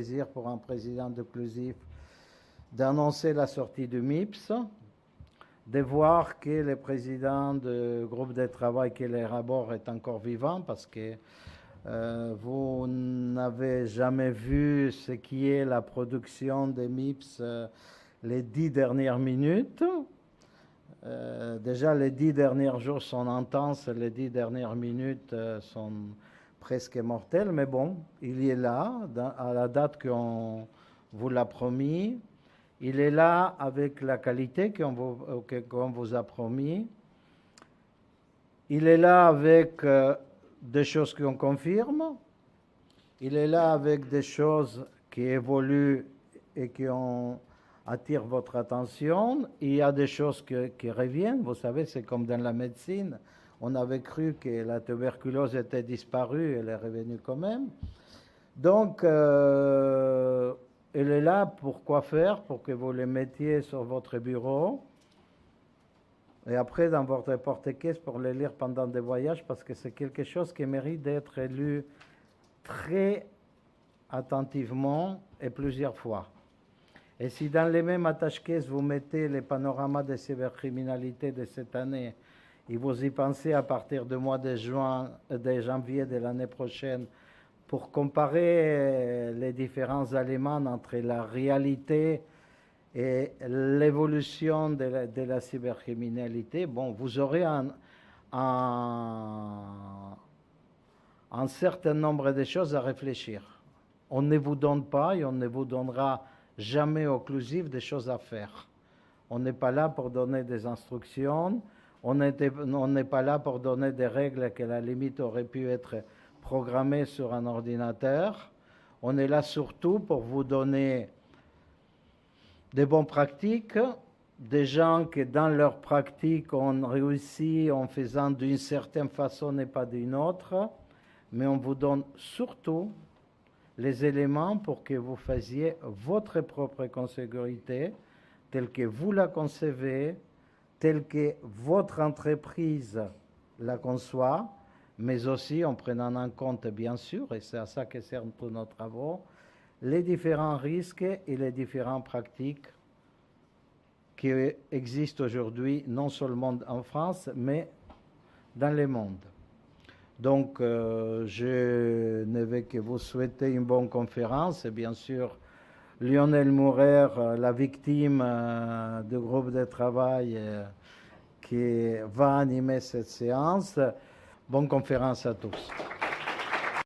plaisir pour un président de Clusif d'annoncer la sortie du MIPS, de voir que le président du groupe de travail qui élabore est encore vivant, parce que vous n'avez jamais vu ce qui est la production des MIPS les 10 dernières minutes. Déjà, les 10 derniers jours sont intenses, les 10 dernières minutes sont presque mortelles, mais bon, il est là, à la date qu'on vous l'a promis. Il est là avec la qualité qu'on vous a promis. Il est là avec des choses qu'on confirme. Il est là avec des choses qui évoluent et qui attirent votre attention. Il y a des choses qui reviennent. Vous savez, c'est comme dans la médecine. On avait cru que la tuberculose était disparue, elle est revenue quand même. Donc, elle est là pour quoi faire, pour que vous les mettiez sur votre bureau. Et après, dans votre porte-caisse, pour les lire pendant des voyages, parce que c'est quelque chose qui mérite d'être lu très attentivement et plusieurs fois. Et si dans les mêmes attaches-caisses, vous mettez les panoramas de cybercriminalité de cette année, et vous y pensez à partir du mois de janvier de l'année prochaine, pour comparer les différents éléments entre la réalité et l'évolution de la cybercriminalité, bon, vous aurez un certain nombre de choses à réfléchir. On ne vous donne pas et on ne vous donnera jamais occlusif des choses à faire. On n'est pas là pour donner des instructions, on n'est pas là pour donner des règles qui à la limite auraient pu être programmées sur un ordinateur. On est là surtout pour vous donner des bonnes pratiques, des gens qui dans leur pratique ont réussi en faisant d'une certaine façon et pas d'une autre, mais on vous donne surtout les éléments pour que vous fassiez votre propre sécurité telle que vous la concevez, telle que votre entreprise la conçoit, mais aussi en prenant en compte, bien sûr, et c'est à ça que servent tous nos travaux, les différents risques et les différentes pratiques qui existent aujourd'hui, non seulement en France, mais dans le monde. Donc, je ne vais que vous souhaiter une bonne conférence. Et bien sûr, Lionel Mourer, la victime du groupe de travail qui va animer cette séance. Bonne conférence à tous.